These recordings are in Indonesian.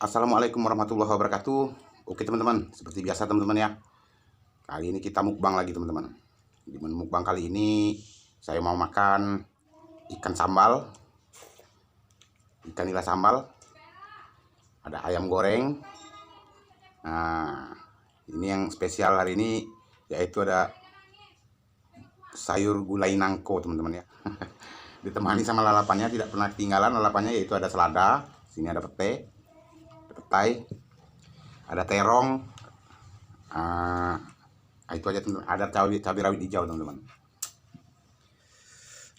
Assalamualaikum warahmatullahi wabarakatuh. Oke teman-teman, seperti biasa teman-teman ya. Kali ini kita mukbang lagi teman-teman. Di menu mukbang kali ini saya mau makan ikan sambal, ikan nila sambal, ada ayam goreng. Nah, ini yang spesial hari ini yaitu ada sayur gulai nangko teman-teman ya. Ditemani sama lalapannya, tidak pernah ketinggalan lalapannya, yaitu ada selada, sini ada pete, ada petai, ada terong. Itu aja teman-teman. Ada cabai rawit hijau teman-teman.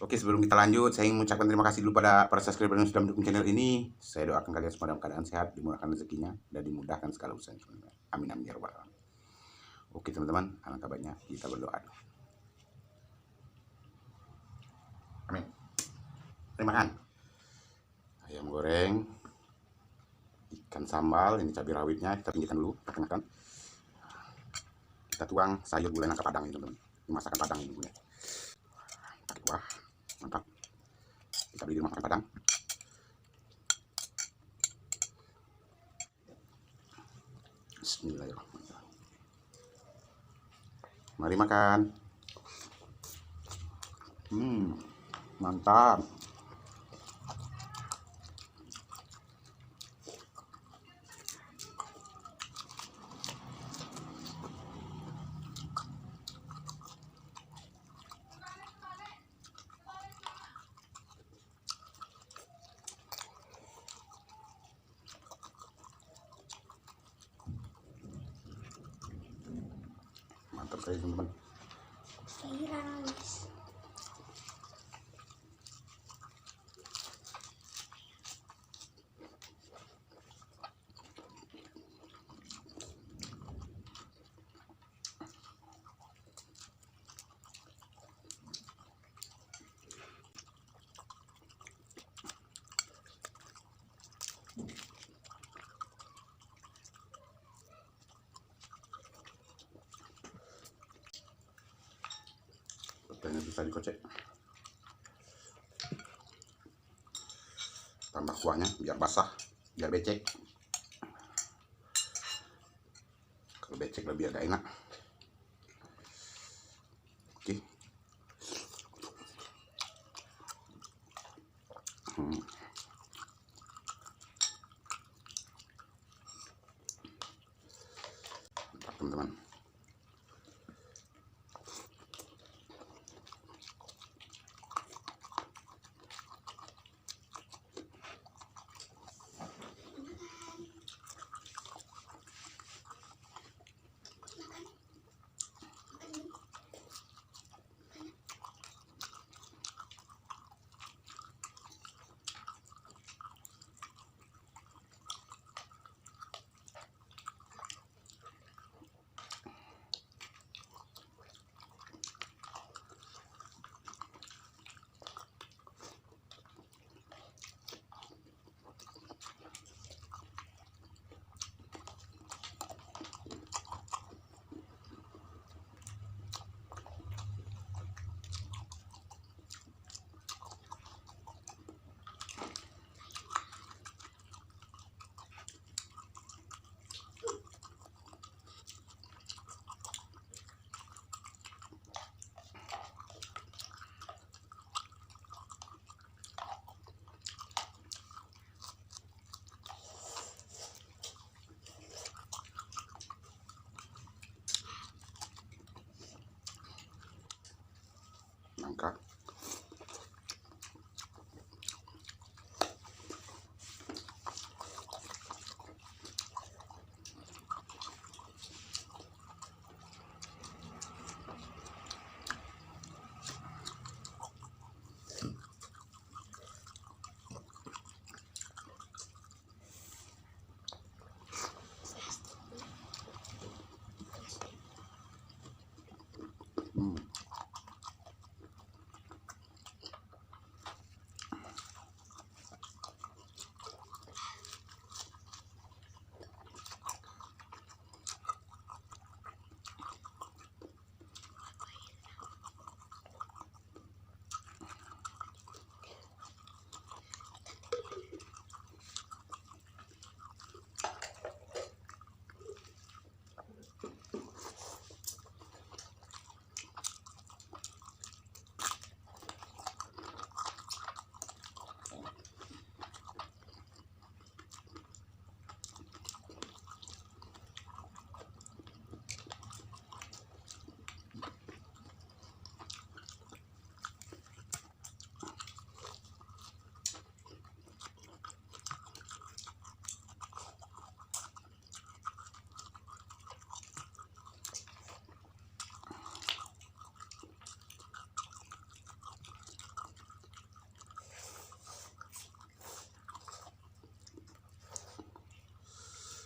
Oke, sebelum kita lanjut, saya ingin mengucapkan terima kasih dulu pada para subscriber yang sudah mendukung channel ini. Saya doakan kalian semua dalam keadaan sehat, dimurahkan rezekinya, dan dimudahkan segala urusan. Amin amin ya rabbal alamin. Oke teman-teman, alangkah baiknya kita berdoa. Amin. Terima kasih. Ayam goreng, ikan sambal, ini cabai rawitnya kita tinggikan dulu, kita kenakan. Kita tuang sayur gulai nangka padang ini teman-teman. Ini masakan padang ini ya. Wah, mantap. Kita beli di rumah makan padang. Bismillahirrahmanirrahim. Mari makan. Mantap. Mantap sekali teman-teman. Petainya bisa dikocek. Tambah kuahnya biar basah, biar becek. Kalau becek lebih agak enak. Oke. Mantap teman-teman.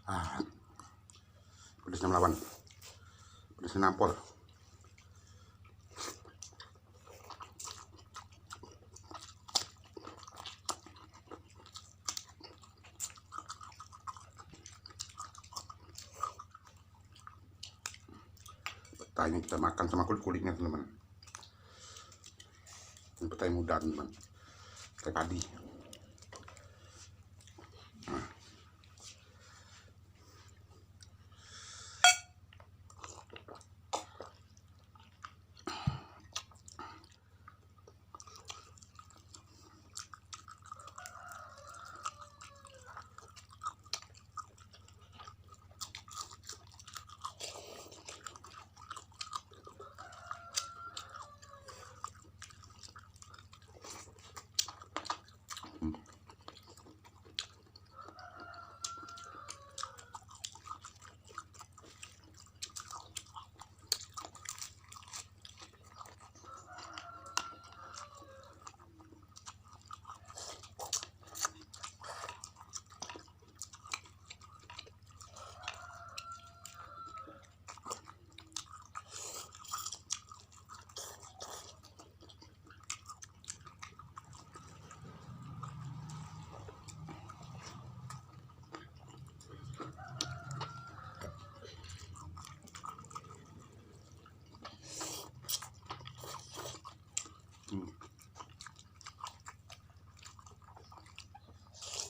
Ah, pedasnya melawan, pedasnya nampol. Petainya kita makan sama kulit-kulitnya teman-teman. Ini petai muda teman-teman, petai padi.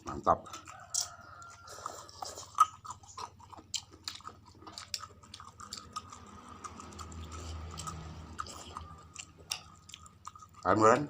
Mantap. Kemudian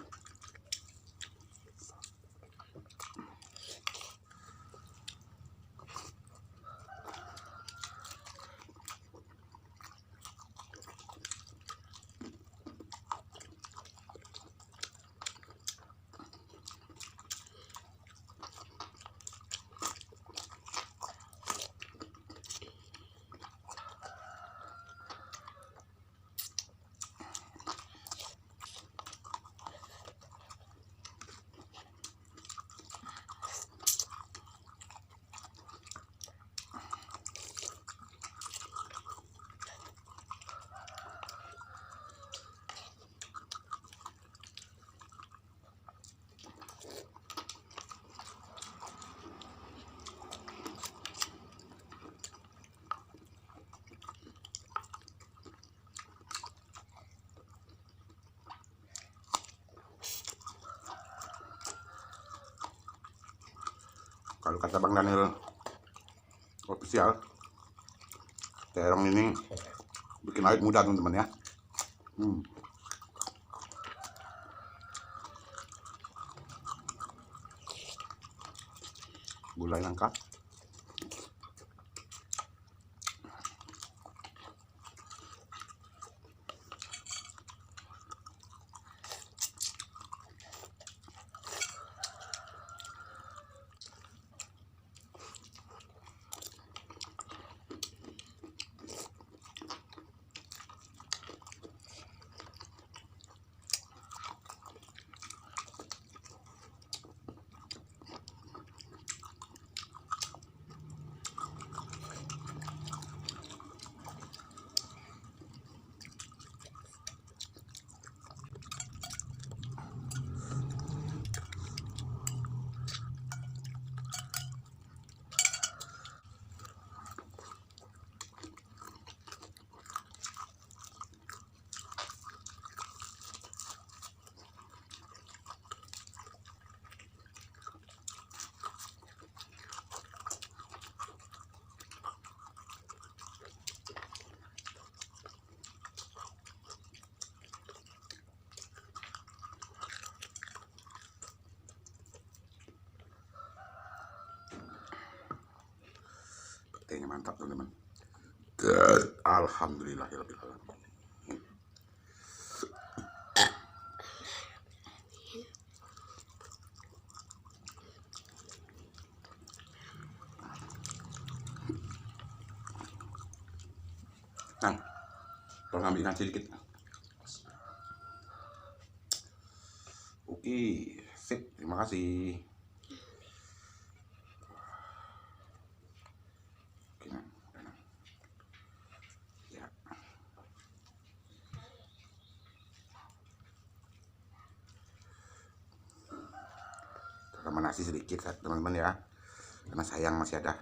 kalau kata Bang Daniel official, terong ini bikin awet muda teman-teman ya. Gulai nangka, petainya mantap teman-teman. Alhamdulillahirabbil alamin. Nah, kalau ngambil ikan sedikit. Oke, sip. Terima kasih. nasi sedikit teman-teman ya, karena sayang masih ada.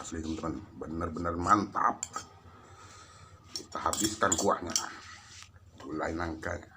Asli teman-teman, benar-benar mantap. Kita habiskan kuahnya, gulai nangkanya.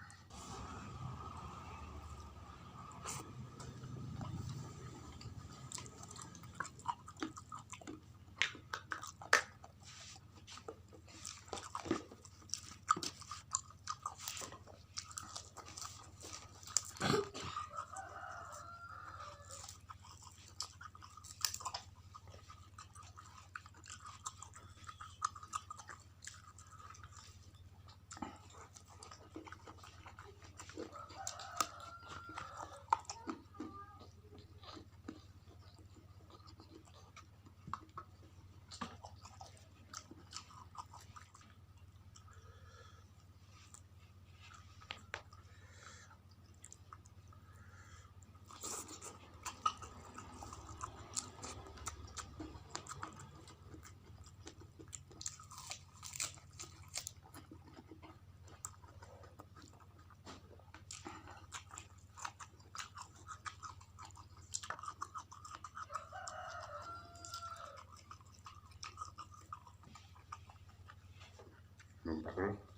Numpak dulu.